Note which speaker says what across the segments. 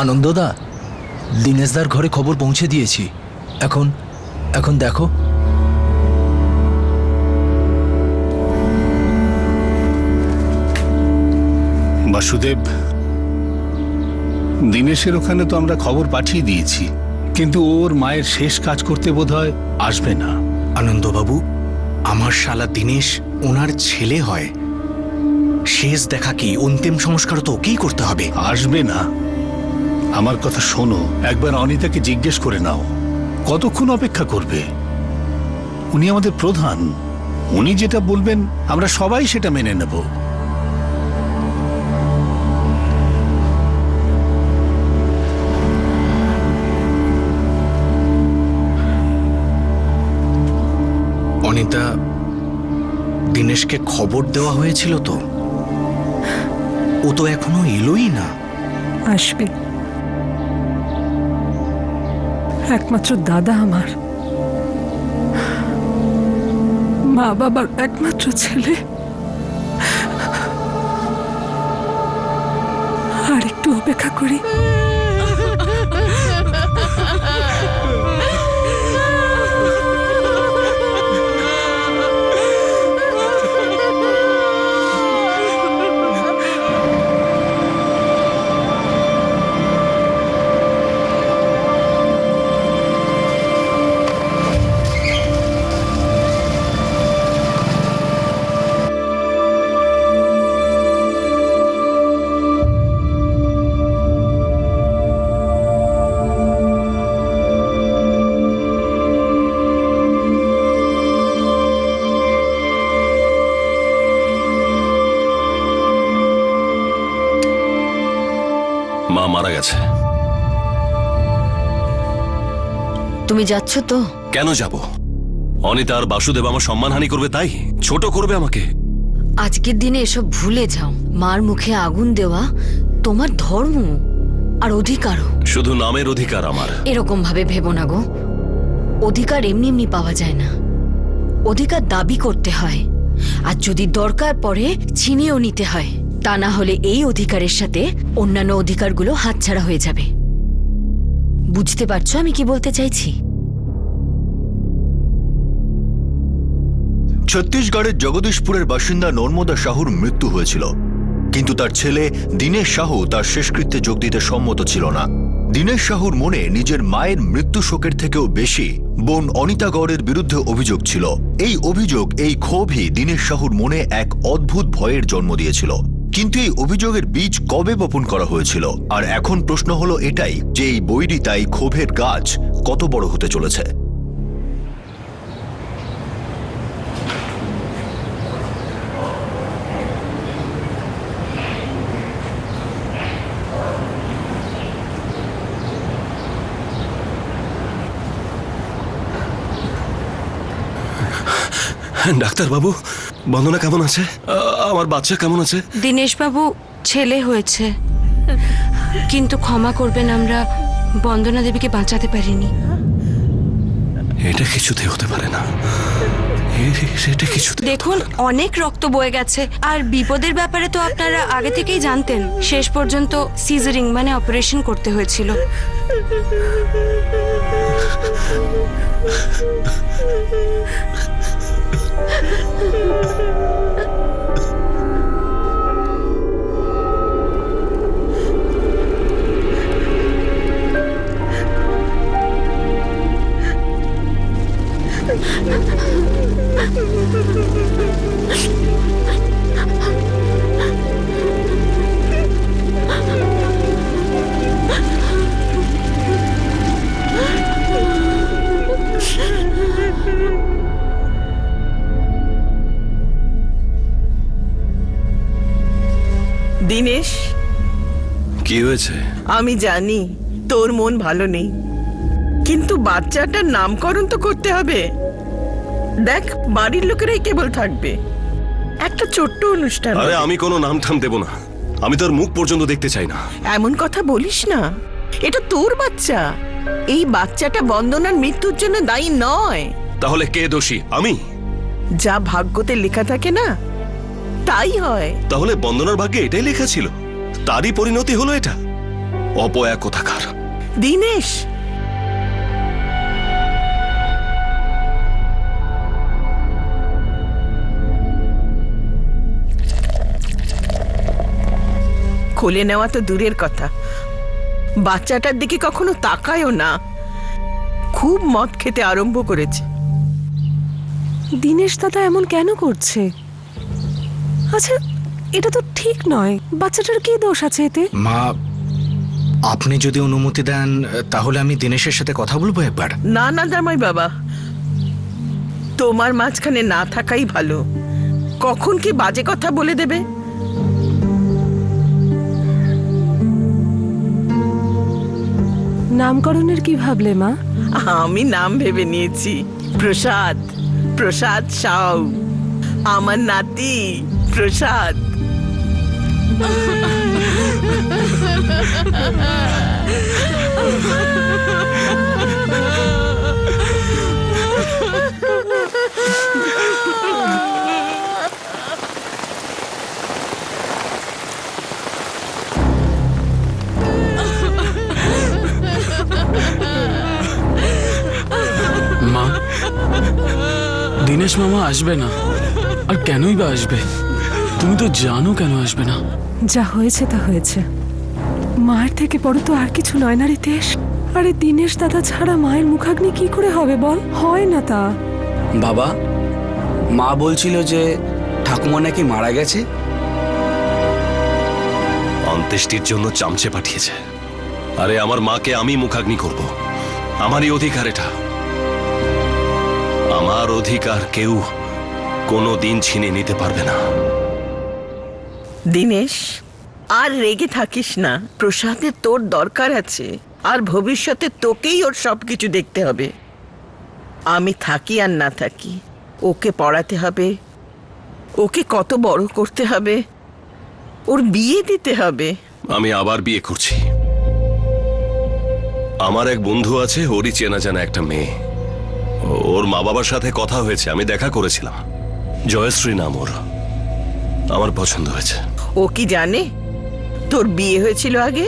Speaker 1: আনন্দদা, দীনেশদার ঘরে খবর পৌঁছে দিয়েছি। এখন এখন দেখো।
Speaker 2: বাসুদেব, দীনেশের ওখানে তো আমরা খবর পাঠিয়ে দিয়েছি, কিন্তু ওর মায়ের শেষ কাজ করতে বোধহয় আসবে না।
Speaker 3: আনন্দবাবু, আমার শালা দীনেশ ওনার ছেলে হয়। শেষ দেখা কি, অন্তিম সংস্কার তো ওকেই করতে হবে।
Speaker 2: আসবে না? আমার কথা শোনো, একবার অনিতাকে জিজ্ঞেস করে নাও কতক্ষণ অপেক্ষা করবে। উনি আমাদের প্রধান, উনি যেটা বলবেন আমরা সবাই সেটা মেনে নেব।
Speaker 3: অনিতা, দীনেশকে খবর দেওয়া হয়েছিল তো? ও তো এখনো এলোই না।
Speaker 4: আসবে। একমাত্র দাদা আমার, মা বাবার একমাত্র ছেলে, আর একটু অপেক্ষা করি।
Speaker 5: মা মারা গেছে।
Speaker 6: তুমি যাচ্ছ তো?
Speaker 5: কেন যাব? অনিতা আর বাসুদেব আমার সম্মানহানি করবে, তাই ছোট করবে আমাকে।
Speaker 6: আজকের দিনে এসব ভুলে যাও। মার মুখে আগুন দেওয়া তোমার ধর্ম আর অধিকারও।
Speaker 5: শুধু নামের অধিকার আমার।
Speaker 6: এরকম ভাবে ভেবো না গো। অধিকার এমনি এমনি পাওয়া যায় না, অধিকার দাবি করতে হয়, আর যদি দরকার পড়ে ছিনিয়েও নিতে হয়। তা না হলে এই অধিকারের সাথে অন্যান্য অধিকারগুলো হাতছাড়া হয়ে যাবে। বুঝতে পারছো আমি কি বলতে চাইছি?
Speaker 7: ছত্তিশগড়ের জগদীশপুরের বাসিন্দা নর্মদা সাহুর মৃত্যু হয়েছিল, কিন্তু তার ছেলে দীনেশ সাহু তার শেষকৃত্যে যোগ দিতে সম্মত ছিল না। দীনেশ সাহুর মনে নিজের মায়ের মৃত্যু শোকের থেকেও বেশি বোন অনিতা গৌড়ের বিরুদ্ধে অভিযোগ ছিল। এই অভিযোগ, এই ক্ষোভই দীনেশ সাহুর মনে এক অদ্ভুত ভয়ের জন্ম দিয়েছিল। কিন্তু এই অভিযোগের বীজ কবে বপন করা হয়েছিল? আর এখন প্রশ্ন হলো এটাই যে এই বৈরিতাই ক্ষোভের গাছ কত বড় হতে চলেছে।
Speaker 5: ডাক্তার বাবু, বন্দনা কেমন আছে? আমার বাচ্চা কেমন আছে?
Speaker 8: দীনেশ বাবু, ছেলে হয়েছে, কিন্তু ক্ষমা করবেন, আমরা বন্দনা দেবীকে বাঁচাতে পারিনি।
Speaker 5: এটা কিছুতে হতে পারে না। এটা কিছুতে।
Speaker 8: দেখুন, অনেক রক্ত বয়ে গেছে, আর বিপদের ব্যাপারে তো আপনারা আগে থেকেই জানতেন। শেষ পর্যন্ত সিজারিং মানে অপারেশন করতে হয়েছিল।
Speaker 9: দীনেশ,
Speaker 5: কি হয়েছে?
Speaker 9: আমি জানি তোর মন ভালো নেই, কিন্তু বাচ্চাটার নামকরণ তো করতে হবে। দেখ, বাড়ির লোকেরাই কেবল থাকবে, একটা ছোট্ট অনুষ্ঠান।
Speaker 5: আরে আমি কোনো নাম ঠাম দেব না, আমি তোর মুখ পর্যন্ত দেখতে চাই না।
Speaker 9: এমন কথা বলিস না, এটা তোর বাচ্চা। এই বাচ্চাটা বন্দনার মৃত্যুর জন্য দায়ী নয়।
Speaker 5: তাহলে কে দোষী? আমি?
Speaker 9: যা ভাগ্যতে লেখা থাকে না তাই হয়।
Speaker 5: তাহলে বন্দনার ভাগ্যে এটাই লেখা ছিল, তারই পরিণতি হলো এটা। অপয়া কোথাকার।
Speaker 9: দিনেশ, কোলে নেওয়া তো দূরের কথা, বাচ্চাটার দিকে কখনো তাকায়ও না। খুব মদ খেতে আরম্ভ করেছে।
Speaker 4: দিনেশ দাদা এমন কেন করছে? আচ্ছা, এটা তো ঠিক নয়। বাচ্চাটার কি দোষ আছে এতে?
Speaker 3: মা, আপনি যদি অনুমতি দেন তাহলে আমি দিনেশের সাথে কথা বলবো একবার।
Speaker 9: না না জামাই বাবা, তোমার মাঝখানে না থাকাই ভালো। কখন কি বাজে কথা বলে দেবে।
Speaker 4: নামকরণের কি ভাবলে মা?
Speaker 9: আমি নাম ভেবে নিয়েছি, প্রসাদ। প্রসাদ সাউ, আমার নাতি প্রসাদ।
Speaker 10: মা, দিনেশ মামা আসবে না। আর কেনই বা আসবে? তুমি তো জানো কেন আসবে না।
Speaker 4: যা হয়েছে তা হয়েছে। মায়ের থেকে বড় তো আর কিছু নয় না রিতেশ। আরে দিনেশ দাদা ছাড়া মায়ের মুখাগ্নি কি করে হবে বল? হয় না তা।
Speaker 11: বাবা, মা বলছিল যে ঠাকুমা নাকি মারা গেছে।
Speaker 5: অন্ত্যেষ্টির জন্য চামচে পাঠিয়েছে। আরে আমার মাকে আমি মুখাগ্নি করব, আমারই অধিকার এটা। আমার অধিকার কেউ কোনো দিন ছিনে নিতে পারবে না।
Speaker 9: দিনেশ, আর রেগে থাকিস না। প্রসাদের তোর দরকার আছে, আর ভবিষ্যতে তোকেই ওর সবকিছু দেখতে হবে। আমি থাকি আর না থাকি, ওকে পড়াতে হবে, ওকে কত বড় করতে হবে, ওর বিয়ে দিতে হবে।
Speaker 5: আমি আবার বিয়ে করছি। আমার এক বন্ধু আছে, ওরই চেনা জানা একটা মেয়ে। ওর মা বাবার সাথে কথা হয়েছে, আমি দেখা করেছিলাম। জয়শ্রী নাম ওর। আমার পছন্দ হয়েছে।
Speaker 9: ও কি জানে তোর বিয়ে হয়েছিল আগে,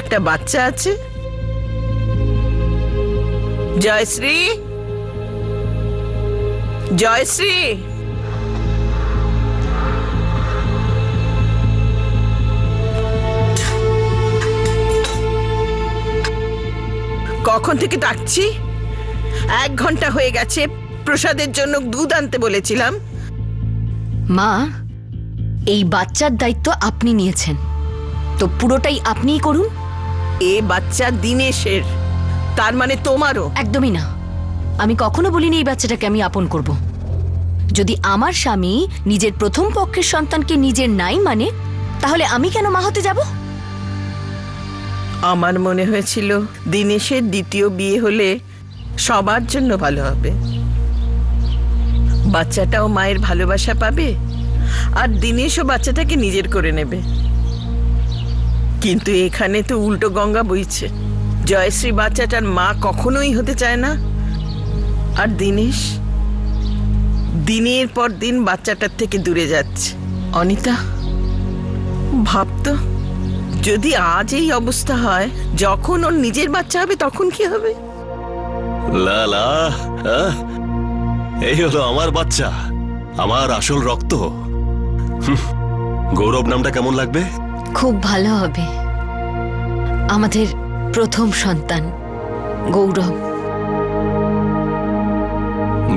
Speaker 9: একটা বাচ্চা আছে? জয়শ্রী, জয়শ্রী, কখন থেকে ডাকছি? 1 ঘন্টা হয়ে গেছে। প্রসাদের জন্য দুধ আনতে বলেছিলাম।
Speaker 6: মা, এই বাচ্চার দায়িত্ব আপনি নিয়েছেন, তো পুরোটাই আপনিই করুন।
Speaker 9: এ বাচ্চা দিনেশের, তার মানে তোমারও?
Speaker 6: একদমই না। আমি কখনো বলিনি এই বাচ্চাটাকে আমি আপন করব। যদি আমার স্বামী নিজের প্রথম পক্ষের সন্তানকে নিজের নাই মানে, তাহলে আমি কেন মা হতে যাব?
Speaker 9: আমার মনে হয়েছিল দিনেশের দ্বিতীয় বিয়ে হলে সবার জন্য ভালো হবে। বাচ্চাটাও মায়ের ভালোবাসা পাবে, আর দিনেশও বাচ্চাটাকে নিজের করে নেবে। কিন্তু এখানে তো উল্টো গঙ্গা বইছে। জয়শ্রী বাচ্চাটার মা কখনোই হতে চায় না, আর দিনেশ দিনের পর দিন বাচ্চাটার থেকে দূরে যাচ্ছে। অনিতা, ভাবতো যদি আজ এই অবস্থা হয়, যখন ওর নিজের বাচ্চা হবে তখন কি হবে?
Speaker 5: লালা, এই হলো আমার বাচ্চা, আমার আসল রক্ত। গৌরব নামটা কেমন লাগবে?
Speaker 6: খুব ভালো হবে। আমাদের প্রথম সন্তান গৌরব।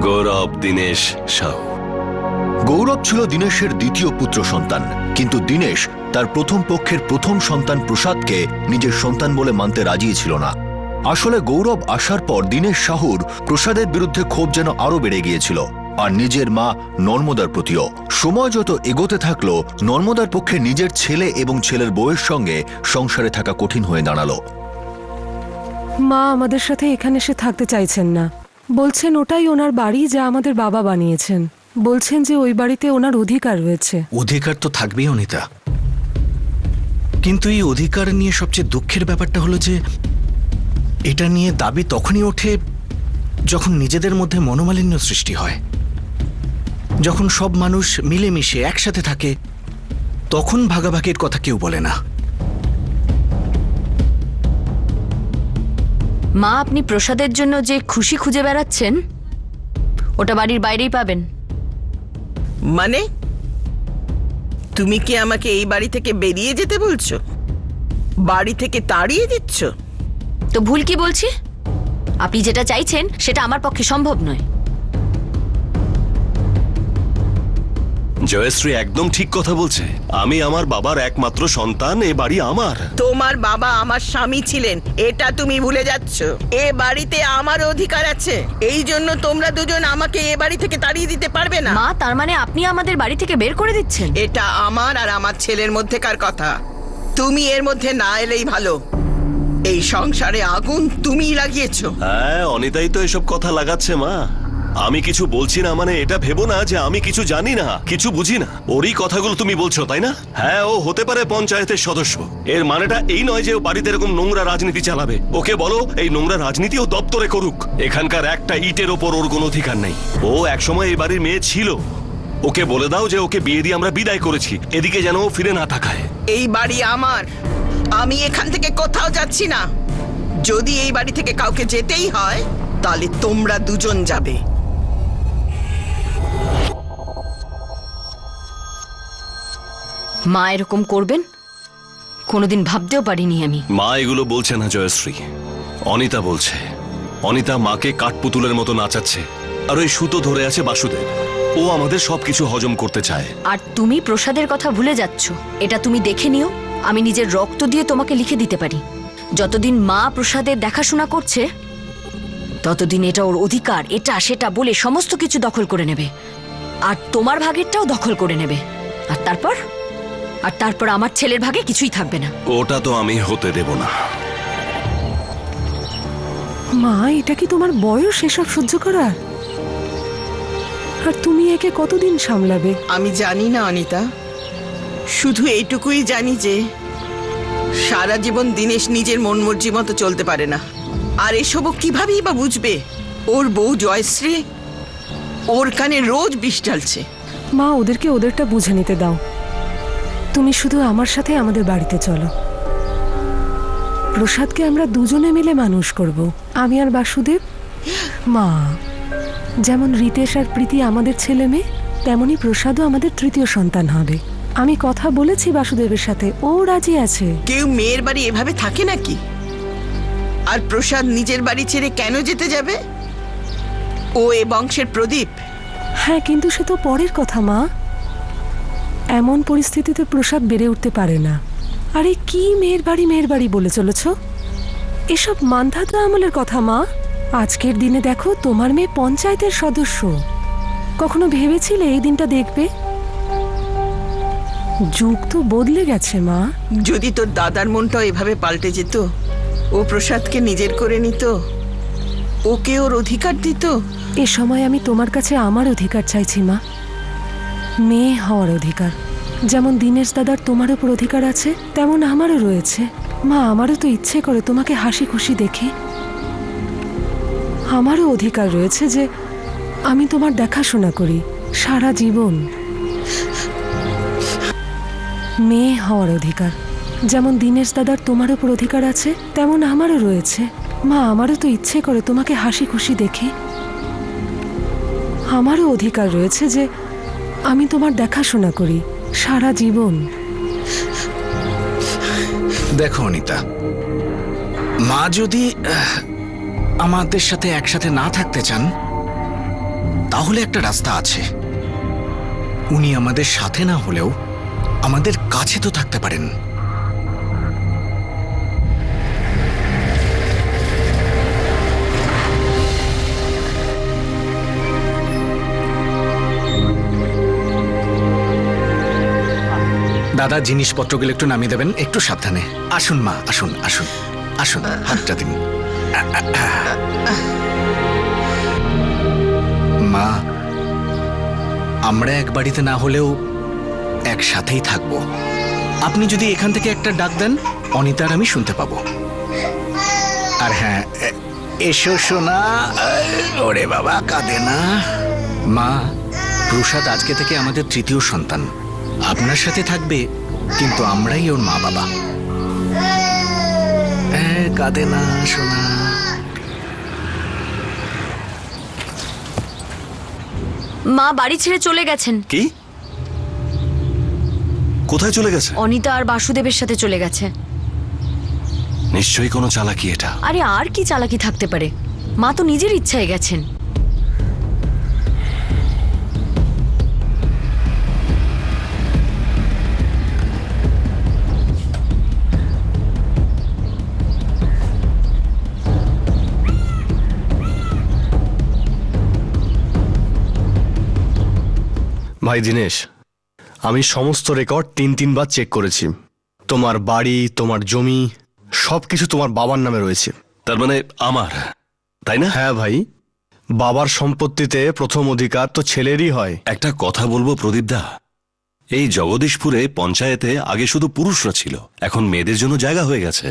Speaker 5: গৌরব দীনেশ সাউ।
Speaker 7: গৌরব ছিল দীনেশের দ্বিতীয় পুত্র সন্তান, কিন্তু দীনেশ তার প্রথম পক্ষের প্রথম সন্তান প্রসাদকে নিজের সন্তান বলে মানতে রাজি ছিল না। আসলে গৌরব আসার পর দীনেশ সাহুর প্রসাদের বিরুদ্ধে ক্ষোভ যেন আরো বেড়ে গিয়েছিল, আর নিজের মা নর্মদার প্রতিও। সময় যত এগোতে থাকলো, নর্মদার পক্ষে নিজের ছেলে এবং ছেলের বউয়ের সঙ্গে সংসারে থাকা কঠিন হয়ে দাঁড়ালো।
Speaker 4: মা আমাদের সাথে এখানে এসে থাকতে চাইছেন না। বলছেন ওটাই ওনার বাড়ি, যা আমাদের বাবা বানিয়েছেন। বলছেন যে ওই বাড়িতে ওনার অধিকার রয়েছে।
Speaker 3: অধিকার তো থাকবেই অনিতা, কিন্তু এই অধিকার নিয়ে সবচেয়ে দুঃখের ব্যাপারটা হলো যে এটা নিয়ে দাবি তখনই ওঠে যখন নিজেদের মধ্যে মনোমালিন্য সৃষ্টি হয়। যখন সব মানুষ মিলেমিশে একসাথে থাকে, তখন ভাগাভাগির কথা কেউ বলে না।
Speaker 6: মা, আপনি প্রসাদের জন্য যে খুশি খুঁজে বেড়াচ্ছেন ওটা বাড়ির বাইরেই পাবেন।
Speaker 9: মানে তুমি কি আমাকে এই বাড়ি থেকে বেরিয়ে যেতে বলছো? বাড়ি থেকে তাড়িয়ে দিচ্ছ?
Speaker 6: তো ভুল কি বলছি? আপনি যেটা চাইছেন সেটা আমার পক্ষে সম্ভব নয়।
Speaker 5: জয়শ্রী একদম ঠিক কথা বলছে। আমি আমার বাবার একমাত্র সন্তান, এ বাড়ি আমার।
Speaker 9: তোমার বাবা আমার স্বামী ছিলেন, এটা তুমি ভুলে যাচ্ছ। এ বাড়িতে আমার অধিকার আছে, এই জন্য তোমরা দুজন আমাকে এ বাড়ি থেকে তাড়িয়ে দিতে পারবে না।
Speaker 6: মা, তার মানে আপনি আমাদের বাড়ি থেকে বের করে দিচ্ছেন?
Speaker 9: এটা আমার আর আমার ছেলের মধ্যেকার কথা, তুমি এর মধ্যে না এলেই ভালো। এই সংসারে আগুন তুমিই লাগিয়েছো।
Speaker 5: হ্যাঁ, অনিতাই তো এসব কথা লাগাচ্ছে মা। আমি কিছু বলছি না মানে এটা ভেবো না যে আমি কিছু জানি না, কিছু বুঝি না। ওরই কথাগুলো তুমি বলছো, তাই না? হ্যাঁ, ও হতে পারে পঞ্চায়েতের সদস্য, এর মানেটা এই নয় যে ও বাড়িতে এরকম নোংরা রাজনীতি চালাবে। ওকে বলো এই নোংরা রাজনীতি ও দপ্তরে করুক, এখানকার একটা ইটের ওপর ওর কোনো অধিকার নেই। ও একসময় এই বাড়ির মেয়ে ছিল, ওকে বলে দাও যে ওকে বিয়ে দিয়ে আমরা বিদায় করেছি, এদিকে যেন ও ফিরে না তাকায়।
Speaker 9: এই বাড়ি আমার, আমি এখান থেকে কোথাও যাচ্ছি না। যদি এই বাড়ি থেকে কাউকে যেতেই হয় তাহলে তোমরা দুজন যাবে।
Speaker 6: মা এরকম করবেন কোনোদিন ভাবতেও পারিনি আমি।
Speaker 5: মা এগুলো বলছে না জয়শ্রী, অনিতা বলছে। অনিতা মাকে কাঠপুতুলের মতো নাচাচ্ছে, আর ওই সুতো ধরে আছে বাসুদেব। ও আমাদের সবকিছু হজম করতে চায়।
Speaker 6: আর তুমি প্রসাদের কথা ভুলে যাচ্ছ। এটা তুমি দেখে নিও, আমি নিজের রক্ত দিয়ে তোমাকে লিখে দিতে পারি। যতদিন মা প্রসাদের দেখাশোনা করছে ততদিন এটা ওর অধিকার, এটা সেটা বলে সমস্ত কিছু দখল করে নেবে, আর তোমার ভাগেরটাও দখল করে নেবে। আর তারপর আমার ছেলের ভাগে কিছুই থাকবে না।
Speaker 5: ওটা তো আমি হতে দেব না।
Speaker 4: মা, এটা কি তোমার বয়স এসব সহ্য করার? আর তুমি একে কতদিন সামলাবে?
Speaker 9: আমি জানি না অনিতা, শুধু এইটুকুই জানি যে সারা জীবন দিনেশ নিজের মন মর্জি মতো চলতে পারে না। আর এসবও কিভাবেই বা বুঝবে? ওর বউ জয়শ্রী ওর কানে রোজ বিষ ঢালছে।
Speaker 4: মা, ওদেরকে ওদেরটা বুঝে নিতে দাও। তুমি শুধু আমার সাথে আমাদের বাড়িতে চলো। প্রসাদকে আমরা দুজনে মিলে মানুষ করব, আমি আর বাসুদেব। মা, যেমন রিতেশ আর প্রীতি আমাদের ছেলে মেয়ে, তেমনি প্রসাদও আমাদের তৃতীয় সন্তান হবে। আমি কথা বলেছি বাসুদেবের সাথে, ও রাজি আছে।
Speaker 9: কেউ মেয়ের বাড়ি এভাবে থাকে নাকি? আর প্রসাদ নিজের বাড়ি ছেড়ে কেন যেতে যাবে? ও এ বংশের প্রদীপ।
Speaker 4: হ্যাঁ, কিন্তু সে তো পরের কথা মা। এমন পরিস্থিতিতে প্রসাদ বেড়ে উঠতে পারে না। আরে কি মেয়ের বাড়ি বলে চলেছ? এসব মান্ধাতা আমলের কথা মা। আজকের দিনে দেখো, তোমার মেয়ে পঞ্চায়েতের সদস্য। কখনো ভেবেছিলে এই দিনটা দেখবে? যুগ তো বদলে গেছে মা।
Speaker 9: যদি তোর দাদার মনটাও এভাবে পাল্টে যেত, ও প্রসাদকে নিজের করে নিত, ওকে ওর অধিকার দিত।
Speaker 4: এ সময় আমি তোমার কাছে আমার অধিকার চাইছি মা, মেয়ে হওয়ার অধিকার। যেমন দীনেশ দাদার তোমার উপর অধিকার আছে, তেমন আমারও রয়েছে। মা, আমারও তো ইচ্ছে করে তোমাকে হাসি খুশি দেখি। আমারও অধিকার রয়েছে যে আমি তোমার দেখাশোনা করি সারা জীবন। মেয়ে হওয়ার অধিকার, যেমন দীনেশ দাদার তোমার উপর অধিকার আছে, তেমন আমারও রয়েছে। মা, আমারও তো ইচ্ছে করে তোমাকে হাসি খুশি দেখি। আমারও অধিকার রয়েছে যে আমি তোমার দেখাশোনা করি সারা জীবন।
Speaker 3: দেখো অনিতা, মা যদি আমাদের সাথে একসাথে না থাকতে চান তাহলে একটা রাস্তা আছে। উনি আমাদের সাথে না হলেও আমাদের কাছে তো থাকতে পারেন। দাদা, জিনিসপত্রগুলো একটু নামিয়ে দেবেন, একটু সাবধানে। আসুন মা, আসুন আসুন আসুন, হাতটা দিন। মা, আমরা এক বাড়িতে না হলেও একসাথেই থাকবো। আপনি যদি এখান থেকে একটা ডাক দেন, অনিতার আমি শুনতে পাবো। আর হ্যাঁ, এসো সোনা। ওরে বাবা, কাঁদে না। মা, প্রসাদ আজকে থেকে আমাদের তৃতীয় সন্তান। আপনার সাথে থাকবে, কিন্তু আমরাই ওর মা বাবা। কাঁদে না সোনা।
Speaker 6: মা বাড়ি ছেড়ে চলে গেছেন।
Speaker 5: কি? কোথায় চলে গেছে?
Speaker 6: অনিতা আর বাসুদেবের সাথে চলে গেছে।
Speaker 5: নিশ্চয়ই কোনো চালাকি এটা।
Speaker 6: আরে আর কি চালাকি থাকতে পারে? মা তো নিজের ইচ্ছায় গেছেন।
Speaker 12: ভাই দীনেশ, আমি সমস্ত রেকর্ড 3-3 বার চেক করেছি। তোমার বাড়ি, তোমার জমি, সবকিছু তোমার বাবার নামে রয়েছে।
Speaker 5: তার মানে আমার, তাই না?
Speaker 12: হ্যাঁ ভাই, বাবার সম্পত্তিতে প্রথম অধিকার তো ছেলেরই হয়।
Speaker 5: একটা কথা বলবো প্রদীপ দা, এই জগদীশপুরে পঞ্চায়েতে আগে শুধু পুরুষরা ছিল, এখন মেয়েদের জন্য জায়গা হয়ে গেছে।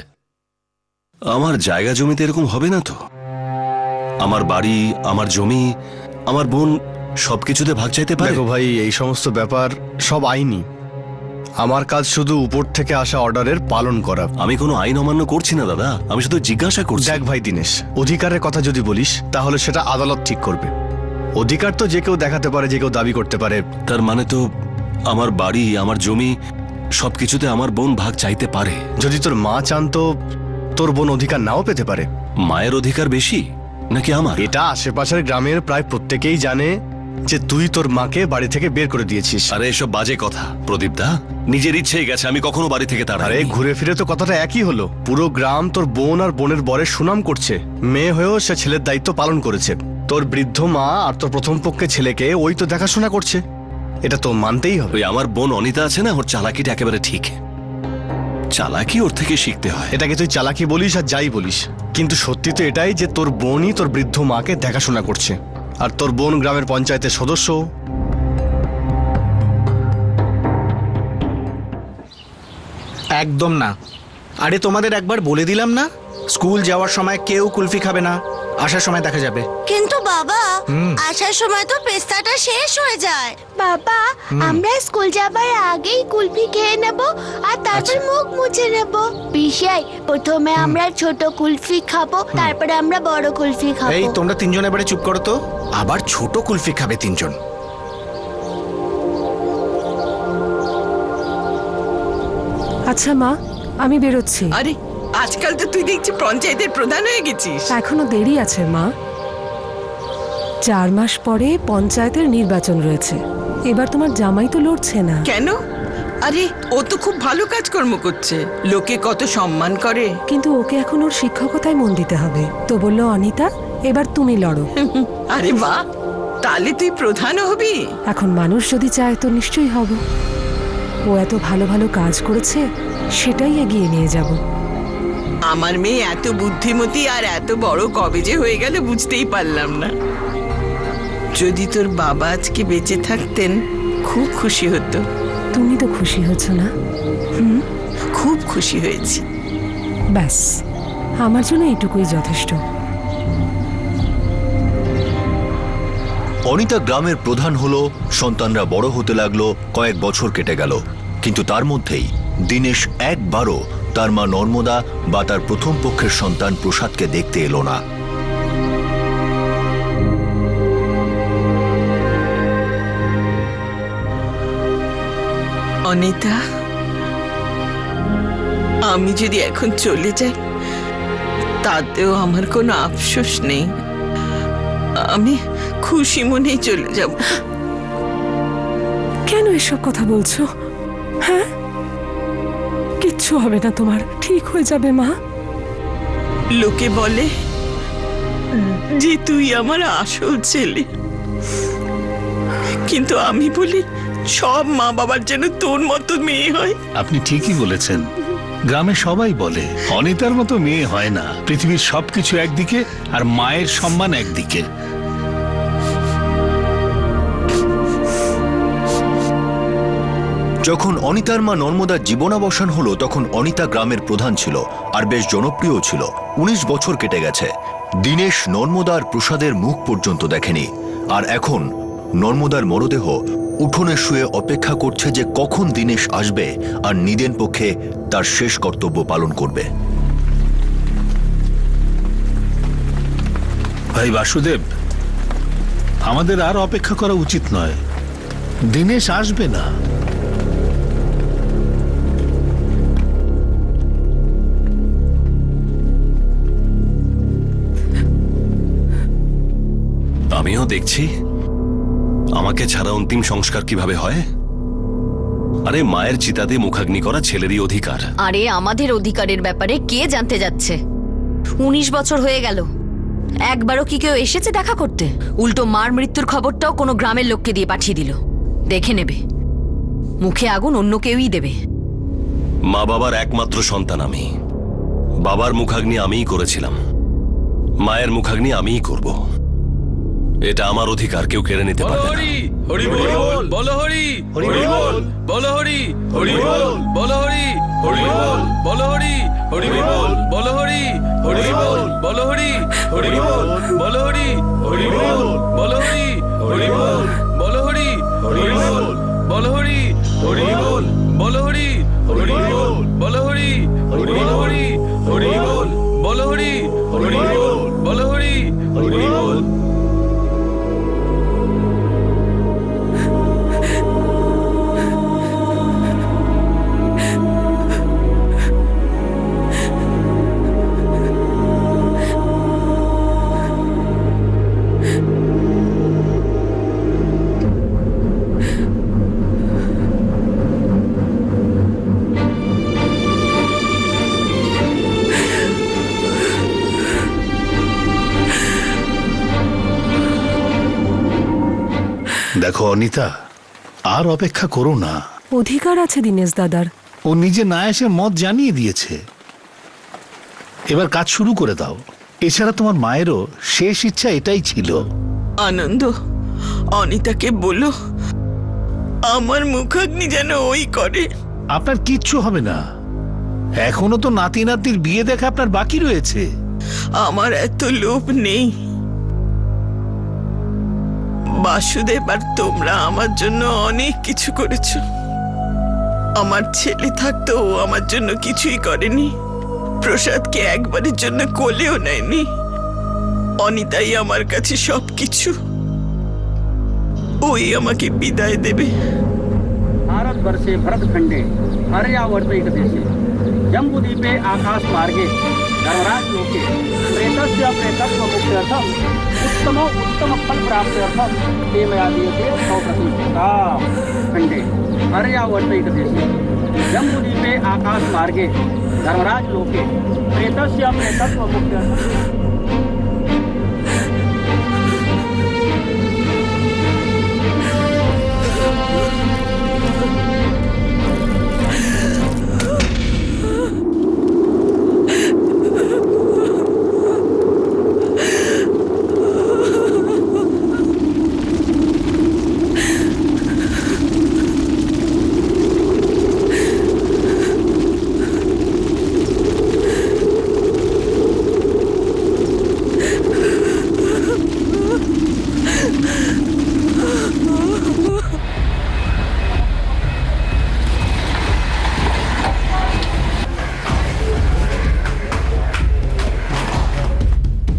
Speaker 5: আমার জায়গা জমিতে এরকম হবে না তো? আমার বাড়ি, আমার জমি, আমার বোন সবকিছুতে ভাগ চাইতে পারে?
Speaker 12: দেখো ভাই, এই সমস্ত ব্যাপার সব আইনি। আমার কাজ শুধু উপর থেকে আসা অর্ডারের পালন করা।
Speaker 5: আমি কোনো আইন অমান্য করছি না দাদা, আমি শুধু জিজ্ঞাসা করছি।
Speaker 12: দেখ ভাই দীনেশ, অধিকারের কথা যদি বলিস তাহলে সেটা আদালত ঠিক করবে। অধিকার তো যে কেউ দেখাতে পারে, যে কেউ দাবি করতে পারে।
Speaker 5: তার মানে তো আমার বাড়ি, আমার জমি সবকিছুতে আমার বোন ভাগ চাইতে পারে?
Speaker 12: যদি তোর মা চান তো তোর বোন অধিকার নাও পেতে পারে।
Speaker 5: মায়ের অধিকার বেশি নাকি আমার?
Speaker 12: এটা আশেপাশের গ্রামের প্রায় প্রত্যেকেই জানে যে তুই তোর মাকে বাড়ি থেকে বের করে দিয়েছিস।
Speaker 5: আরে এসব বাজে কথা প্রদীপ দা, নিজের ইচ্ছেই গেছে, আমি কখনো বাড়ি থেকে তার।
Speaker 12: আরে ঘুরে ফিরে তো কথাটা একই হলো। পুরো গ্রাম তোর বোন আর বোনের বরের সুনাম করছে। মেয়ে হয়েও সে ছেলের দায়িত্ব পালন করেছে। তোর বৃদ্ধ মা আর তোর প্রথম পক্ষে ছেলেকে ওই তো দেখাশোনা করছে। এটা তো মানতেই হবে।
Speaker 5: ওই আমার বোন অনিতা আছে না, ওর চালাকিটা একেবারে ঠিক। চালাকি ওর থেকে শিখতে হয়।
Speaker 12: এটাকে তুই চালাকি বলিস আর যাই বলিস, কিন্তু সত্যি তো এটাই যে তোর বোনই তোর বৃদ্ধ মাকে দেখাশোনা করছে। আর তোর বোন গ্রামের পঞ্চায়েতের সদস্য।
Speaker 3: একদম না। আরে তোমাদের একবার বলে দিলাম না, স্কুল যাওয়ার সময় কেউ কুলফি খাবে না, আসার সময় দেখা যাবে।
Speaker 13: কিন্তু বাবা, আসার সময় তো পেস্তাটা শেষ হয়ে যায়। বাবা, আমরা স্কুল যাবার আগেই কুলফি খেয়ে নেব আর তারপর মুখ মুছে নেব। পিসাই, প্রথমে আমরা ছোট কুলফি খাবো, তারপরে আমরা বড় কুলফি খাবো।
Speaker 3: এই তোমরা তিনজন এবারে চুপ করো তো। আবার ছোট কুলফি খাবে তিনজন?
Speaker 4: আচ্ছা মা, আমি বেরোচ্ছি।
Speaker 9: আরে আজকাল তো তুই দেখছি পঞ্চায়েতের প্রধান হয়ে গেছিস।
Speaker 4: এখনো দেরি আছে মা। 4 মাস পরে পঞ্চায়েতের নির্বাচন রয়েছে। এবার তোমার জামাই তো লড়ছে না।
Speaker 9: কেন? আরে ও তো খুব ভালো কাজকর্ম করছে, লোকে কত সম্মান করে।
Speaker 4: কিন্তু ওকে এখন ওর শিক্ষকতায় মন দিতে হবে। তো বলল অনিতা, এবার তুমি লড়ো।
Speaker 9: আরে বাহ, তাহলে তুই প্রধানও হবি।
Speaker 4: এখন মানুষ যদি চায় তো নিশ্চয়ই হব। ও এত ভালো ভালো কাজ করেছে, সেটাই এগিয়ে নিয়ে যাব।
Speaker 9: আমার মেয়ে এত বুদ্ধিমতী আর এত বড় কবে যে হয়ে গেল বুঝতেই পারলাম না। যদি তোর বাবা আজকে বেঁচে থাকতেন খুব খুশি হতো।
Speaker 4: তুমি তো খুশি হচ্ছ না?
Speaker 9: খুব খুশি হয়েছি।
Speaker 4: ব্যাস, আমার জন্য এইটুকুই যথেষ্ট।
Speaker 7: অনিতা গ্রামের প্রধান হলো, সন্তানরা বড় হতে লাগলো, কয়েক বছর কেটে গেল। কিন্তু তার মধ্যেই দীনেশ একবারও তার মা নর্মদা বা তার প্রথম পক্ষের সন্তান প্রসাদকে দেখতে এলো না।
Speaker 9: অনিতা, আমি যদি এখন চলে যাই তাতেও আমার কোনো আফসোস নেই। আমি খুশি মনেই চলে যাব।
Speaker 4: কেন এসব কথা বলছো? হ্যাঁ, কিচ্ছু হবে না তোমার, ঠিক হয়ে যাবে মা।
Speaker 9: লোকে বলে যে তুই আমার আসল ছেলে, কিন্তু আমি বলি সব মা বাবার যেন তোর মতো মেয়ে হয়।
Speaker 2: আপনি ঠিকই বলেছেন। গ্রামে সবাই বলে অনিতার মতো মেয়ে হয় না। পৃথিবীর সবকিছু একদিকে আর মায়ের সম্মান একদিকে।
Speaker 7: যখন অনিতার মা নর্মদার জীবনাবসান হলো তখন অনিতা গ্রামের প্রধান ছিল আর বেশ জনপ্রিয় ছিল। 19 বছর কেটে গেছে। দীনেশ নর্মদার প্রসাদের মুখ পর্যন্ত দেখেনি। আর এখন নর্মদার মরদেহ উঠোনে শুয়ে অপেক্ষা করছে যে কখন দীনেশ আসবে আর নিদেন পক্ষে তার শেষ কর্তব্য পালন করবে।
Speaker 2: ভাই বাসুদেব, আমাদের আর অপেক্ষা করা উচিত নয়। দিনেশ আসবে না।
Speaker 5: আমিও দেখছি আমাকে ছাড়া অন্তিম সংস্কার কিভাবে হয়। আরে মায়ের চিতাতে মুখাগ্নি করা ছেলেরই অধিকার।
Speaker 6: আরে আমাদের অধিকারের ব্যাপারে কে জানতে যাচ্ছে? 19 বছর হয়ে গেল, একবারও কি কেউ এসেছে দেখা করতে? উল্টো মার মৃত্যুর খবরটাও কোনো গ্রামের লোককে দিয়ে পাঠিয়ে দিল। দেখে নেবে, মুখে আগুন অন্য কেউই দেবে।
Speaker 5: মা বাবার একমাত্র সন্তান আমি। বাবার মুখাগ্নি আমিই করেছিলাম, মায়ের মুখাগ্নি আমিই করব। এটা আমার অধিকার, কেউ কেড়ে নিতে পারবে না।
Speaker 10: হরি বল, বলো হরি, হরি বল, বলো হরি, হরি বল, বলো হরি, হরি বল, বলো হরি, হরি বল, বলো হরি, হরি বল, বলো হরি, হরি বল, বলো হরি, হরি বল, বলো হরি, হরি বল, বলো হরি, হরি বল, বলো হরি, হরি বল, বলো হরি, হরি বল, বলো হরি, হরি হরি, হরি বল, বলো হরি, হরি বল, বলো হরি, হরি বল।
Speaker 2: দেখো অনিতা, আর অপেক্ষা করো না।
Speaker 4: অধিকার আছে দীনেশ দাদার।
Speaker 2: ও নিজে না এসে মত জানিয়ে দিয়েছে। এবার কাজ শুরু করে দাও। এছাড়া তোমার মায়েরও শেষ ইচ্ছা এটাই ছিল।
Speaker 9: আনন্দ, অনিতাকে বলো আমার মুখাগ্নি যেন ওই করে।
Speaker 2: আপনার কিচ্ছু হবে না। এখনো তো নাতি নাতির বিয়ে দেখা আপনার বাকি রয়েছে।
Speaker 9: আমার এত লোভ নেই। বাসুদেব আর তোমরা আমার জন্য অনেক কিছু করেছো। আমার ছেলে থাকতেও ও আমার জন্য কিছুই করেনি। প্রসাদকে একবারের জন্য কোলেও নেয়নি। অনিতাই আমার কাছে সবকিছু। ওই আমাকে বিদায় দেবে।
Speaker 11: भारतवर्षे भरतखंडे आर्यावर्त देशे जम्बूद्वीपे आकाश मार्गे धर्मराज लोके प्रेतस्य प्रेतत्व मुक्त्यर्थम उत्तम फल प्राप्त्यर्थम ते मया दीयते सौप्रतिष्ठिता खंडे आर्यावर्त देशे जम्बूद्वीपे आकाश मार्गे धर्मराज लोके प्रेतस्य प्रेतत्व मुक्त्यर्थम।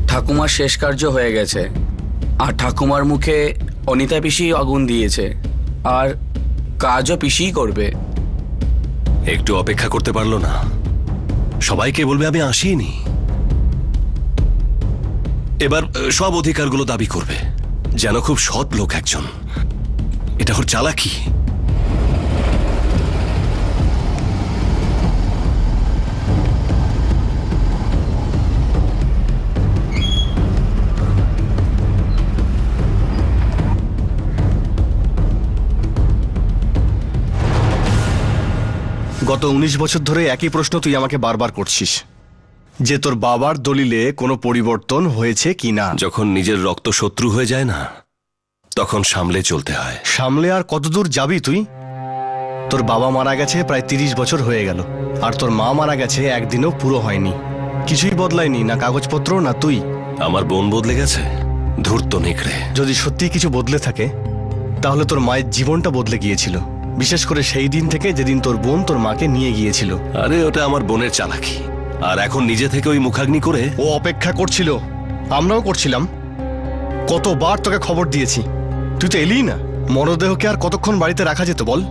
Speaker 11: ঠাকুমার শেষ কার্য হয়ে গেছে, আর ঠাকুমার মুখে অনিতা পিসি আগুন দিয়েছে, আর কাজও পিসিই করবে।
Speaker 5: একটু অপেক্ষা করতে পারলো না? সবাইকে বলবে আমি আসিনি। এবার সব অধিকারগুলো দাবি করবে, যেন খুব সৎ লোক একজন। এটা ওর চালাকি।
Speaker 12: গত 19 বছর ধরে একই প্রশ্ন তুই আমাকে বারবার করছিস, যে তোর বাবার দলিলে কোনো পরিবর্তন হয়েছে কিনা।
Speaker 5: যখন নিজের রক্ত শত্রু হয়ে যায় না, তখন সামলে চলতে হয়।
Speaker 12: সামলে আর কতদূর যাবি তুই? তোর বাবা মারা গেছে প্রায় 30 বছর হয়ে গেল, আর তোর মা মারা গেছে একদিনও পুরো হয়নি। কিছুই বদলায়নি, না কাগজপত্র না তুই।
Speaker 5: আমার বোন বদলে গেছে, ধূর্ত নেকড়ে।
Speaker 12: যদি সত্যি কিছু বদলে থাকে, তাহলে তোর মায়ের জীবনটা বদলে গিয়েছিল, বিশেষ করে সেই দিন থেকে যেদিন তোর বোন তোর মাকে নিয়ে গিয়েছিল।
Speaker 5: আরে ওটা আমার বোনের চালাকি, আর এখন নিজে থেকে ওই মুখাগ্নি করে।
Speaker 12: ও অপেক্ষা করছিল, আমরাও করছিলাম। কতবার তোকে খবর দিয়েছি, তুই তো এলি না। মরদেহকে আর কতক্ষণ বাড়িতে রাখা যেত বল?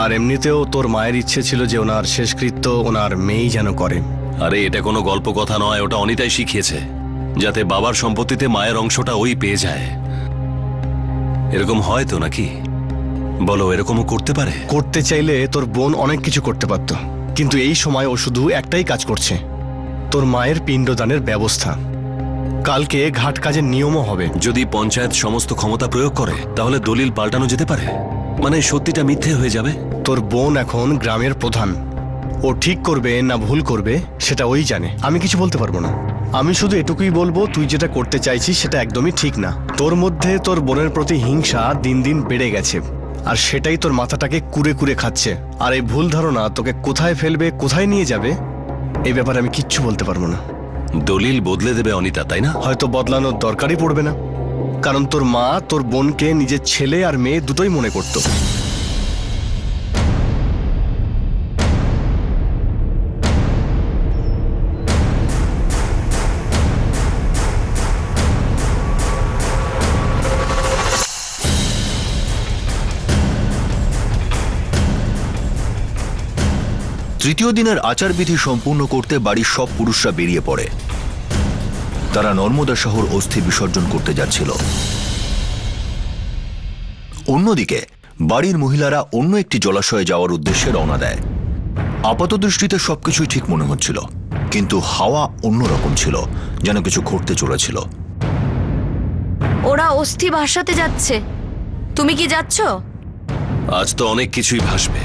Speaker 12: আর এমনিতেও তোর মায়ের ইচ্ছে ছিল যে ওনার শেষকৃত্য ওনার মেয়েই যেন করে।
Speaker 5: আরে এটা কোনো গল্প কথা নয়, ওটা অনিতাই শিখিয়েছে, যাতে বাবার সম্পত্তিতে মায়ের অংশটা ওই পেয়ে যায়। এরকম হয় তো নাকি বলো? এরকমও করতে পারে?
Speaker 12: করতে চাইলে তোর বোন অনেক কিছু করতে পারত, কিন্তু এই সময় ও শুধু একটাই কাজ করছে, তোর মায়ের পিণ্ডদানের ব্যবস্থা। কালকে ঘাট কাজের নিয়মও হবে।
Speaker 5: যদি পঞ্চায়েত সমস্ত ক্ষমতা প্রয়োগ করে তাহলে দলিল পাল্টানো যেতে পারে, মানে সত্যিটা মিথ্যে হয়ে যাবে।
Speaker 12: তোর বোন এখন গ্রামের প্রধান, ও ঠিক করবে না ভুল করবে সেটা ওই জানে, আমি কিছু বলতে পারবো না। আমি শুধু এটুকুই বলবো, তুই যেটা করতে চাইছিস সেটা একদমই ঠিক না। তোর মধ্যে তোর বোনের প্রতি হিংসা দিন দিন বেড়ে গেছে, আর সেটাই তোর মাথাটাকে কুরে কুরে খাচ্ছে। আর এই ভুল ধারণা তোকে কোথায় ফেলবে, কোথায় নিয়ে যাবে, এই ব্যাপারে আমি কিচ্ছু বলতে পারবো না।
Speaker 5: দলিল বদলে দেবে অনিতা, তাই না?
Speaker 12: হয়তো বদলানোর দরকারই পড়বে না, কারণ তোর মা তোর বোনকে নিজের ছেলে আর মেয়ে দুটোই মনে করতো।
Speaker 7: তৃতীয় দিনের আচারবিধি সম্পূর্ণ করতে বাড়ির সব পুরুষরা বেরিয়ে পড়ে। তারা নর্মদা শহর অস্থি বিসর্জন করতে যাচ্ছিল। অন্যদিকে বাড়ির মহিলারা অন্য একটি জলাশয়ে যাওয়ার উদ্দেশ্যে রওনা দেয়। আপাতদৃষ্টিতে সবকিছুই ঠিক মনে হচ্ছিল, কিন্তু হাওয়া অন্যরকম ছিল, যেন কিছু ঘটতে চলেছিল।
Speaker 8: ওরা অস্থি ভাসাতে যাচ্ছে, তুমি কি যাচ্ছ?
Speaker 5: আজ তো অনেক কিছুই ভাসবে।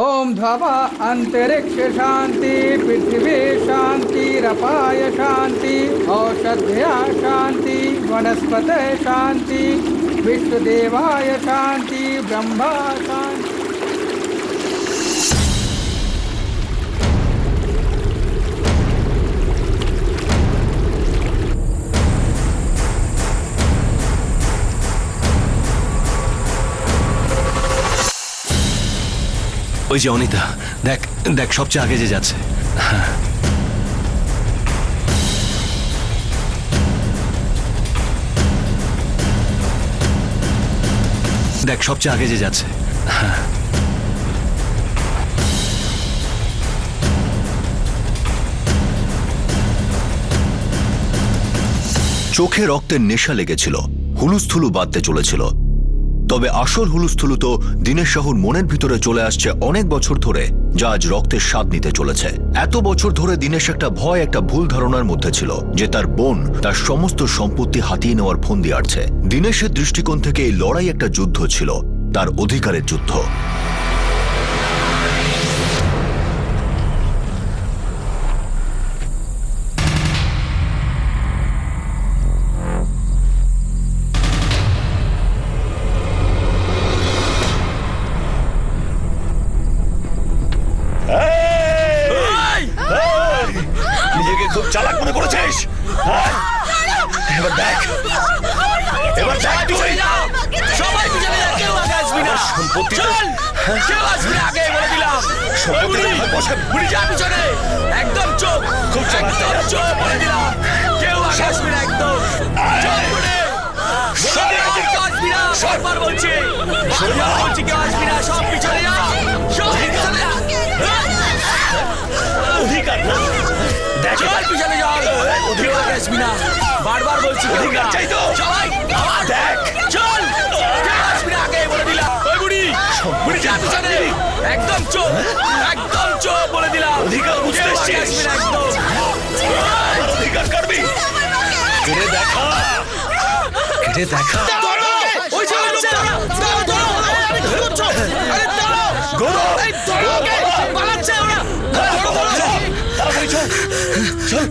Speaker 10: ओम ध्वा अंतरिक्ष शांति, पृथ्वी शांतिरपाय शांति, औषध्या शांति, वनस्पत शांति, विश्वदेवाय शांति, ब्रह्मा शांति।
Speaker 5: ওই যে অনিতা, দেখ দেখ সবচেয়ে আগে যে যাচ্ছে। দেখ সবচেয়ে আগে যে যাচ্ছে।
Speaker 7: চোখে রক্তের নেশা লেগেছিল, হুলুস্থুলু বাঁধতে চলেছিল। তবে আসল হুলুস্থুলু তো দীনেশ সাহুর মনের ভিতরে চলে আসছে অনেক বছর ধরে, যা আজ রক্তের স্বাদ নিতে চলেছে। এত বছর ধরে দীনেশ একটা ভয়, একটা ভুল ধারণার মধ্যে ছিল যে তার বোন তার সমস্ত সম্পত্তি হাতিয়ে নেওয়ার ফন্দি আটছে। দীনেশের দৃষ্টিকোণ থেকে এই লড়াই একটা যুদ্ধ ছিল, তার অধিকারের যুদ্ধ।
Speaker 5: নিজেকে খুব চালাক মনে করেছিস? এবার দেখ, এবার দেখ তুই।
Speaker 10: সবাই পিছনে যা, কেউ আগে আসবি না।
Speaker 5: সম্পত্তি
Speaker 10: চল, কেউ আসবি না, আগে বলে দিলাম। বুড়ি যা পিছনে, একদম চোখ,
Speaker 5: খুব চালাক,
Speaker 10: একদম চোখ, বলে দিলাম। কেউ আগে আসবি না, একদম চোখ বুড়ি। কেউ আসবি না, বারবার বলছি, বারবার বলছি, কেউ আসবি না, সব পিছনে যা, সব পিছনে যা।
Speaker 5: অধিকার না, দেখ
Speaker 10: চল পিছনে যাও, কেউ আগে আসবি না, বারবার বলছি, কেউ
Speaker 5: অধিকার
Speaker 10: না।
Speaker 5: চাই তো।
Speaker 10: সবাই আবার
Speaker 5: দেখ।
Speaker 10: চল, কেউ আসবি না, আগে বলে দিলাম। ওই বুড়ি, বুড়ি যা পিছনে, একদম চোপ একদম চোপ বলে দিলাম।
Speaker 5: অধিকার বুঝতে এসছিস?
Speaker 10: আসবি না একদম।
Speaker 5: আমার অধিকার কাটবি? কেড়ে দেখা, কেড়ে দেখা।
Speaker 10: ওই যে পালাচ্ছে ওরা। দাঁড়াও, দাঁড়াও। আরে কি করছো? আরে দাঁড়াও।
Speaker 5: গৌরব,
Speaker 10: এই দাঁড়াও ওকে। পালাচ্ছে ওরা। ধরো, ধরো।
Speaker 5: তাড়াতাড়ি চল, চল।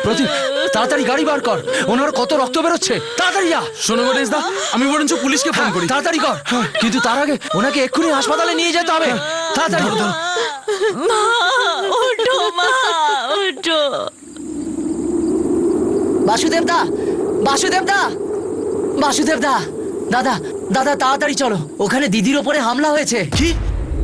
Speaker 1: প্রদীপ, তাড়াতাড়ি গাড়ি বার কর, ওনার কত রক্ত বেরোচ্ছে, তাড়াতাড়ি যা।
Speaker 10: শোনো গণেশ দা, আমি বরঞ্চ পুলিশকে ফোন করি।
Speaker 1: তাড়াতাড়ি কর, কিন্তু তার আগে ওনাকে এক্ষুনি হাসপাতালে নিয়ে যেতে হবে। তাড়াতাড়ি।
Speaker 14: বাসুদেব দা, বাসুদেব দা, বাসুদেব দা, দাদা, দাদা তাড়াতাড়ি চলো, ওখানে দিদির ওপরে হামলা হয়েছে।
Speaker 3: কি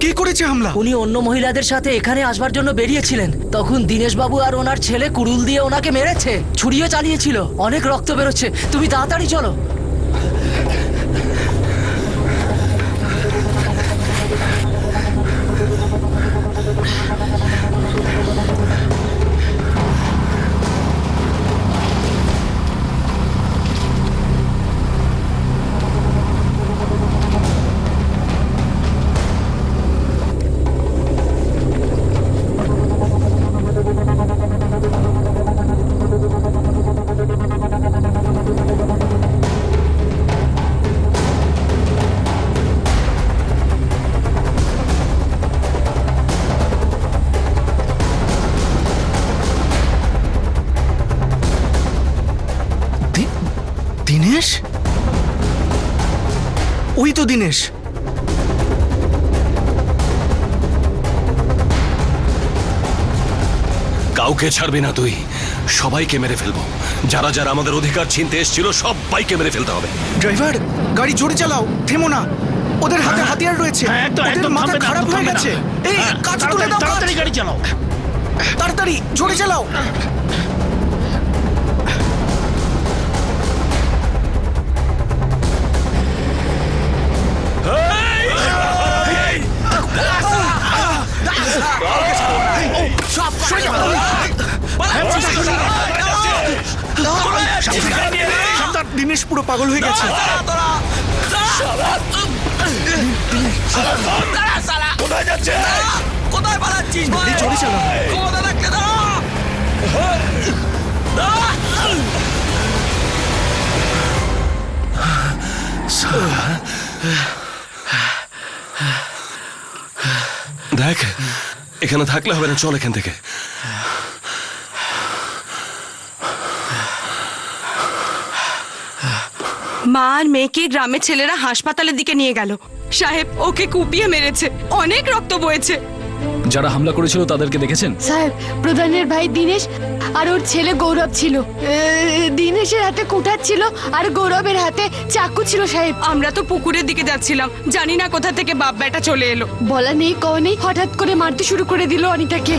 Speaker 3: কে করেছে হামলা?
Speaker 14: উনি অন্য মহিলাদের সাথে এখানে আসবার জন্য বেরিয়েছিলেন, তখন দীনেশ বাবু আর ওনার ছেলে কুড়ুল দিয়ে ওনাকে মেরেছে, ছুরিও চালিয়েছিল, অনেক রক্ত বেরোচ্ছে, তুমি তাড়াতাড়ি চলো।
Speaker 3: দীনেশ? ওই তো দীনেশ।
Speaker 5: কাউকে ছাড়বি না তুই, সবাইকে মেরে ফেলবো। যারা যারা আমাদের অধিকার ছিনতে এসেছিল সবাইকে মেরে ফেলতে হবে।
Speaker 3: ড্রাইভার, গাড়ি জোরে চালাও, থেমো না, ওদের হাতে হাতিয়ার রয়েছে, ওদের মাথা খারাপ হয়ে গেছে। এই কাজ তুলে দাও, তাড়াতাড়ি গাড়ি চালাও, তাড়াতাড়ি জোরে চালাও। দীনেশ পুরো পাগল হয়ে গেছে।
Speaker 5: কোথায় যাচ্ছে?
Speaker 10: কোথায় পালাচ্ছিস?
Speaker 3: জোরে চালাও।
Speaker 10: ক্ষমতা রাখতে দাও।
Speaker 5: দেখ, এখানে থাকলে হবে না, চল এখান থেকে।
Speaker 8: মা আর মেয়েকে গ্রামের ছেলেরা হাসপাতালের দিকে নিয়ে গেল। সাহেব, ওকে কুপিয়ে মেরেছে, অনেক রক্ত বয়েছে।
Speaker 10: যারা হামলা করেছিল তাদেরকে দেখেছেন?
Speaker 13: স্যার, প্রধানের ভাই দীনেশ আর ওর ছেলে গৌরব ছিল। দীনেশের হাতে কুঠার ছিল আর গৌরবের হাতে চাকু ছিল সাহেব।
Speaker 8: আমরা তো পুকুরের দিকে যাচ্ছিলাম, জানি না কোথা থেকে বাপ বেটা চলে এলো।
Speaker 13: বলা নেই কও নেই, হঠাৎ করে মারতে শুরু করে দিল অনিতাকে।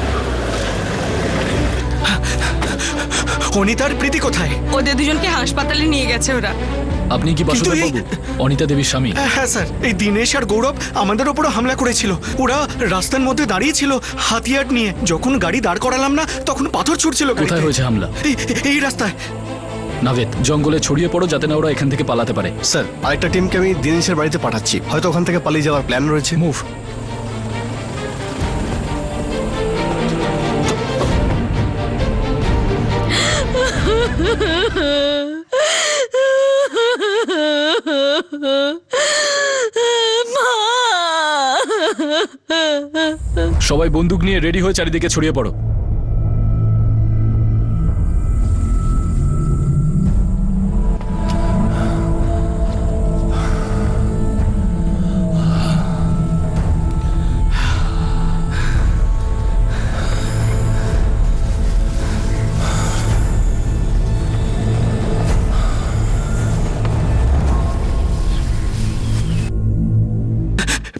Speaker 3: অনিতার প্রীতি কোথায়?
Speaker 8: ওদের দুজনকে হাসপাতালে নিয়ে গেছে ওরা।
Speaker 10: আপনি কি বাসুদেব বাবু, অনিতা দেবীর স্বামী?
Speaker 3: হ্যাঁ স্যার, এই দীনেশ আর গৌরব আমাদের ওপরও হামলা করেছিল। ওরা রাস্তার মধ্যে দাঁড়িয়ে ছিল হাতিয়ার নিয়ে, যখন গাড়ি দাঁড় করালাম না তখন পাথর ছুটছিল।
Speaker 10: কোথায় হয়েছে হামলা?
Speaker 3: এই রাস্তায়।
Speaker 10: নাভেদ, জঙ্গলে ছড়িয়ে পড়ো যাতে না ওরা এখান থেকে পালাতে পারে।
Speaker 12: স্যার, আরেকটা টিমকে আমি দিনেশের বাড়িতে পাঠাচ্ছি, হয়তো ওখান থেকে পালিয়ে যাওয়ার প্ল্যান রয়েছে।
Speaker 10: মুভ। সবাই বন্দুক নিয়ে রেডি হয়ে চারিদিকে ছড়িয়ে পড়ো।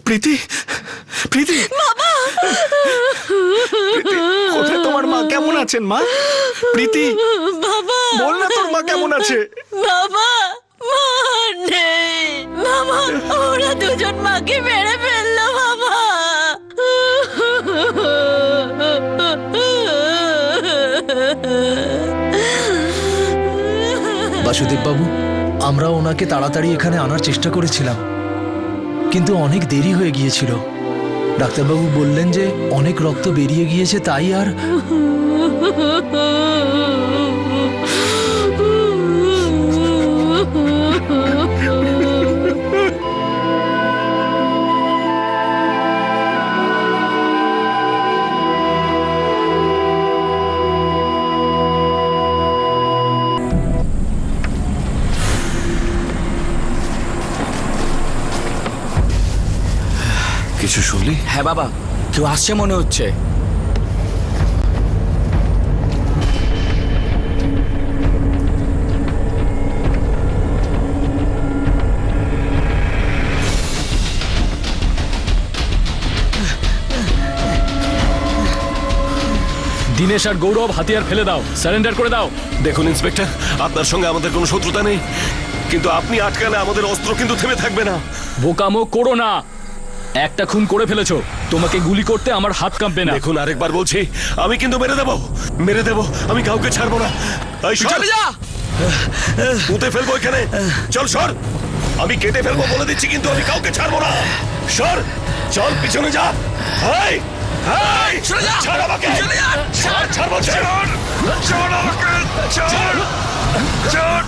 Speaker 3: প্রীতি, প্রীতি, বাবা, কোথায় তোমার মা? কেমন আছেন মা? প্রীতি বাবা, বল না তোর মা কেমন আছে?
Speaker 14: বাবা, মা নেই বাবা, ওরা দুজন মাকে মেরে ফেললো বাবা।
Speaker 1: বাসুদেব বাবু, আমরা ওনাকে তাড়াতাড়ি এখানে আনার চেষ্টা করেছিলাম, কিন্তু অনেক দেরি হয়ে গিয়েছিল। ডাক্তারবাবু বললেন যে অনেক রক্ত বেরিয়ে গিয়েছে, তাই আর
Speaker 5: কিছু শুনলি?
Speaker 11: হ্যাঁ বাবা, কেউ আসছে মনে হচ্ছে।
Speaker 10: দিনেশ আর গৌরব হাতিয়ার ফেলে দাও, সারেন্ডার করে দাও।
Speaker 5: দেখুন ইন্সপেক্টর, আপনার সঙ্গে আমাদের কোনো শত্রুতা নেই, কিন্তু আপনি আটকালে আমাদের অস্ত্র কিন্তু থেমে থাকবে না।
Speaker 10: বোকামো করো না, একটা খুন করে ফেলেছো, তোমাকে গুলি করতে আমার হাত কাঁপবে না।
Speaker 5: দেখুন আরেকবার বলছি, আমি কিন্তু মেরে দেবো, আমি কাউকে ছাড়বো না। এই সর,
Speaker 10: চলে যা।
Speaker 5: পুঁতে ফেলবো এখানে, চল সর, আমি কেটে ফেলবো বলে দিচ্ছি, কিন্তু আমি কাউকে ছাড়বো না। সর, চল পিছনে যা। এই, এই, ছাড় আমাকে, ছাড় বলছি। ছাড় আমাকে, ছাড়।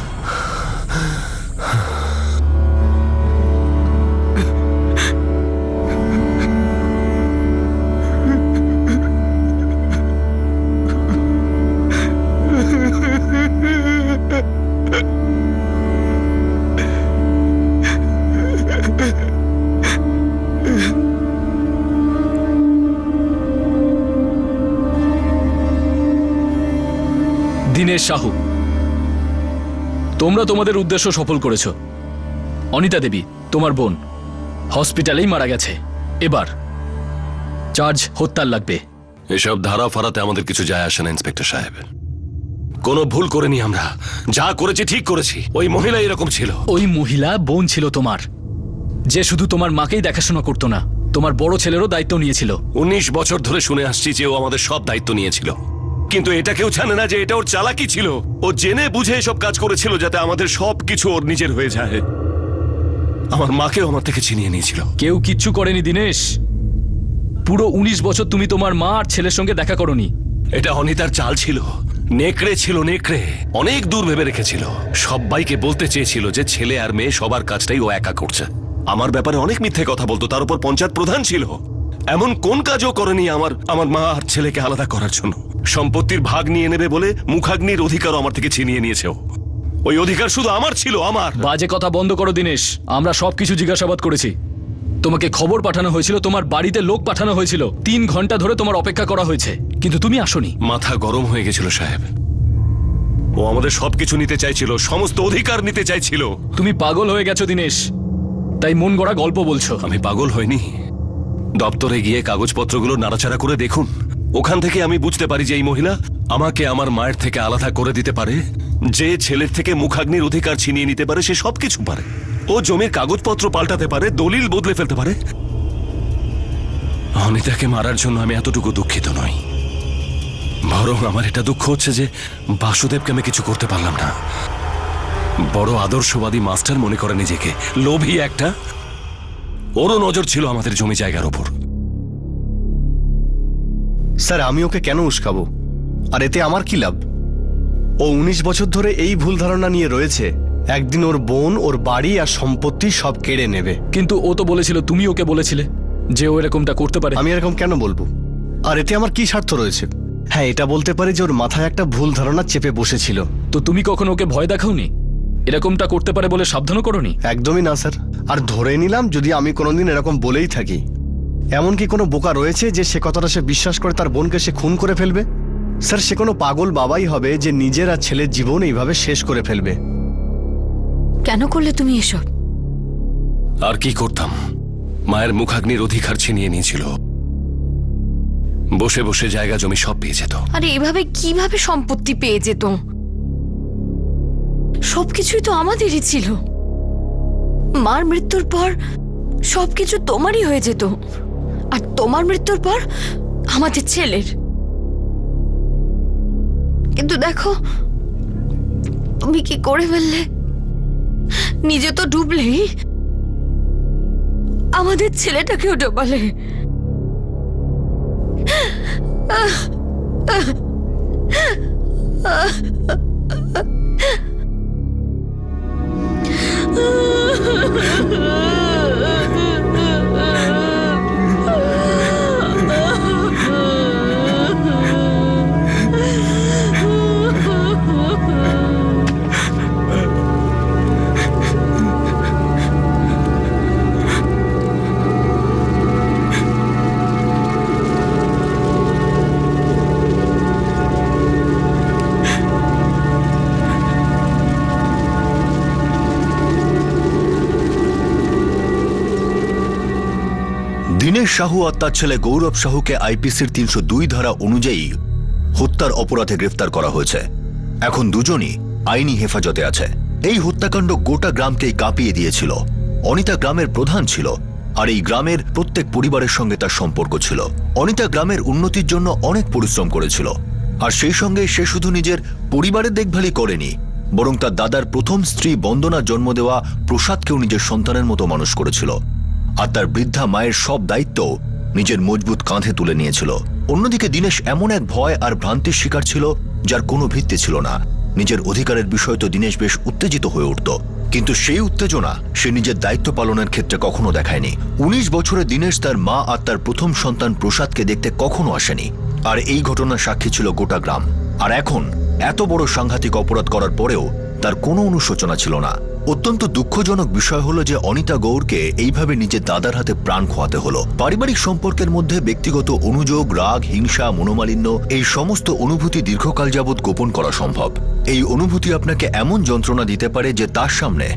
Speaker 10: দীনেশ সাহু, তোমরা তোমাদের উদ্দেশ্য সফল করেছো। অনিতা দেবী, তোমার বোন, হসপিটালেই মারা গেছে। এবার চার্জ হত্যার লাগবে।
Speaker 5: এসব ধারা ফারাতে আমাদের কিছু যায় আসে না ইন্সপেক্টর সাহেব। কোনো ভুল করিনি আমরা, যা করেছি ঠিক করেছি। ওই মহিলা এরকম ছিল।
Speaker 10: ওই মহিলা বোন ছিল তোমার, যে শুধু তোমার মাকেই দেখাশোনা করতো না, তোমার বড় ছেলেরও দায়িত্ব নিয়েছিল।
Speaker 5: 19 বছর ধরে শুনে আসছি যে ও আমাদের সব দায়িত্ব নিয়েছিল, কিন্তু এটা কেউ জানে না যে এটা ওর চালাকি ছিল। ও জেনে বুঝে এসব কাজ করেছিল যাতে আমাদের সব কিছু ওর নিজের হয়ে যায়। আমার মাকেও আমার থেকে ছিনিয়ে নিয়েছিল।
Speaker 10: কেউ কিচ্ছু করেনি দীনেশ। পুরো 19 বছর তুমি তোমার মা আর ছেলের সঙ্গে দেখা করনি।
Speaker 5: এটা অনিতার চাল ছিল, নেকড়ে ছিল, নেকড়ে অনেক দূর ভেবে রেখেছিল। সবাইকে বলতে চেয়েছিল যে ছেলে আর মেয়ে সবার কাজটাই ও একা করছে। আমার ব্যাপারে অনেক মিথ্যে কথা বলতো, তার উপর পঞ্চায়েত প্রধান ছিল। এমন কোন কাজও করেনি আমার মা আর ছেলেকে আলাদা করার জন্য। সম্পত্তির ভাগ নিয়ে নেবে বলে মুখাগ্নির অধিকারও আমার থেকে ছিনিয়ে নিয়েছে। ওই অধিকার শুধু আমার ছিল, আমার।
Speaker 10: বাজে কথা বন্ধ করো দীনেশ, আমরা সবকিছু জিজ্ঞাসাবাদ করেছি। তোমাকে খবর পাঠানো হয়েছিল, তোমার বাড়িতে লোক পাঠানো হয়েছিল, 3 ঘন্টা ধরে তোমার অপেক্ষা করা হয়েছে, কিন্তু তুমি আসোনি।
Speaker 5: মাথা গরম হয়ে গেছিল সাহেব। ও আমাদের সবকিছু নিতে চাইছিল, সমস্ত অধিকার নিতে চাইছিল।
Speaker 10: তুমি পাগল হয়ে গেছো দীনেশ, তাই মন গড়া গল্প বলছো।
Speaker 5: আমি পাগল হইনি। দপ্তরে গিয়ে কাগজপত্রগুলো নাড়াচাড়া করে দেখুন, ওখান থেকে আমি বুঝতে পারি যে এই মহিলা আমাকে আমার মায়ের থেকে আলাদা করে দিতে পারে। যে ছেলের থেকে মুখাগ্নির অধিকার ছিনিয়ে নিতে পারে সে সবকিছু পারে। ও জমির কাগজপত্র পাল্টাতে পারে, দলিল বদলে ফেলতে পারে। অনিতাকে মারার জন্য আমি এতটুকু দুঃখিত নই, বরং আমার এটা দুঃখ হচ্ছে যে বাসুদেবকে আমি কিছু করতে পারলাম না। বড় আদর্শবাদী মাস্টার মনে করে নিজেকে, লোভী একটা। ওরও নজর ছিল আমাদের জমি জায়গার ওপর।
Speaker 12: স্যার, আমি ওকে কেন উস্কাবো? আর এতে আমার কি লাভ? ও 19 বছর ধরে এই ভুল ধারণা নিয়ে রয়েছে একদিন ওর বোন ওর বাড়ি আর সম্পত্তি সব কেড়ে নেবে।
Speaker 10: কিন্তু ও তো বলেছিল, তুমি ওকে বলেছিলে যে ও এরকমটা করতে পারে।
Speaker 12: আমি এরকম কেন বলবো? আর এতে আমার কি স্বার্থ রয়েছে? হ্যাঁ, এটা বলতে পারি যে ওর মাথায় একটা ভুল ধারণা চেপে বসেছিল।
Speaker 10: তো তুমি কখনো ওকে ভয় দেখাওনি? এরকমটা করতে পারে বলে সাবধানও করোনি?
Speaker 12: একদমই না স্যার। আর ধরে নিলাম যদি আমি কোনোদিন এরকম বলেই থাকি, এমন কি কোনো বোকা রয়েছে যে সে কথাটা সে বিশ্বাস করে তার বোনকে সে খুন করে ফেলবে? স্যার, সে কোনো পাগল বাবাই হবে যে নিজের আর ছেলের জীবন এইভাবে শেষ করে ফেলবে।
Speaker 6: কেন করলে তুমি এসব?
Speaker 5: আর কি করতাম? মায়ের মুখাগ্নির অধিকার ছিনিয়ে নিয়েছিল। বসে বসে জায়গা জমি সব পেয়ে যেত।
Speaker 6: আরে এভাবে কিভাবে সম্পত্তি পেয়ে যেত? সবকিছুই তো আমাদেরই ছিল। মার মৃত্যুর পর সবকিছু তোমারই হয়ে যেত, আর তোমার মৃত্যুর পর আমাদের ছেলের। কিন্তু দেখো,
Speaker 8: তুমি কি করে ফেললে? নিজে তো ডুবলেই, আমাদের ছেলেটাকেও ডোবালে।
Speaker 7: দীনেশ সাহু আর তার ছেলে গৌরব সাহুকে আইপিসির 302 ধারা অনুযায়ী হত্যার অপরাধে গ্রেফতার করা হয়েছে। এখন দুজনই আইনি হেফাজতে আছে। এই হত্যাকাণ্ড গোটা গ্রামকেই কাঁপিয়ে দিয়েছিল। অনিতা গ্রামের প্রধান ছিল, আর এই গ্রামের প্রত্যেক পরিবারের সঙ্গে তার সম্পর্ক ছিল। অনিতা গ্রামের উন্নতির জন্য অনেক পরিশ্রম করেছিল, আর সেই সঙ্গে সে শুধু নিজের পরিবারের দেখভালই করেনি, বরং তার দাদার প্রথম স্ত্রী বন্দনা জন্ম দেওয়া প্রসাদকেও নিজের সন্তানের মতো মানুষ করেছিল, আর তার বৃদ্ধা মায়ের সব দায়িত্ব নিজের মজবুত কাঁধে তুলে নিয়েছিল। অন্যদিকে দীনেশ এমন এক ভয় আর ভ্রান্তির শিকার ছিল যার কোনো ভিত্তি ছিল না। নিজের অধিকারের বিষয় তো দীনেশ বেশ উত্তেজিত হয়ে উঠত, কিন্তু সেই উত্তেজনা সে নিজের দায়িত্ব পালনের ক্ষেত্রে কখনো দেখায়নি। 19 বছরে দীনেশ তার মা আর তার প্রথম সন্তান প্রসাদকে দেখতে কখনো আসেনি, আর এই ঘটনার সাক্ষী ছিল গোটা গ্রাম। আর এখন এত বড় সাংঘাতিক অপরাধ করার পরেও তার কোনো অনুশোচনা ছিল না। অত্যন্ত দুঃখজনক বিষয় হলো যে অনিতা গৌরকে এইভাবে নিজের দাদার হাতে প্রাণ খোয়াতে হলো। পারিবারিক সম্পর্কের মধ্যে ব্যক্তিগত অনুযোগ, রাগ, হিংসা, মনোমালিন্য, এই সমস্ত অনুভূতি দীর্ঘকাল যাবৎ গোপন করা সম্ভব। এই অনুভূতি আপনাকে এমন যন্ত্রণা দিতে পারে যে তার সামনে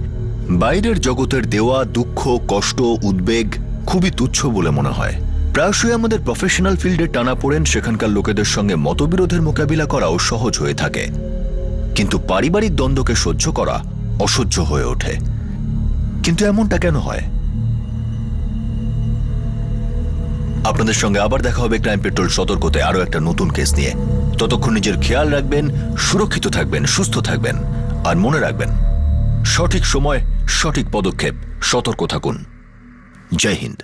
Speaker 7: বাইরের জগতের দেওয়া দুঃখ, কষ্ট, উদ্বেগ খুবই তুচ্ছ বলে মনে হয়। প্রায়শই আমাদের প্রফেশনাল ফিল্ডে টানাপোড়েন, সেখানকার লোকেদের সঙ্গে মতবিরোধের মোকাবিলা করাও সহজ হয়ে থাকে, কিন্তু পারিবারিক দ্বন্দ্বকে সহ্য করা অসহ্য হয়ে ওঠে। কিন্তু এমনটা কেন হয়? আপনাদের সঙ্গে আবার দেখা হবে ক্রাইম পেট্রোল সতর্কতে আরো একটা নতুন কেস নিয়ে। ততক্ষণ নিজের খেয়াল রাখবেন, সুরক্ষিত থাকবেন, সুস্থ থাকবেন, আর মনে রাখবেন সঠিক সময় সঠিক পদক্ষেপ। সতর্ক থাকুন। জয় হিন্দ।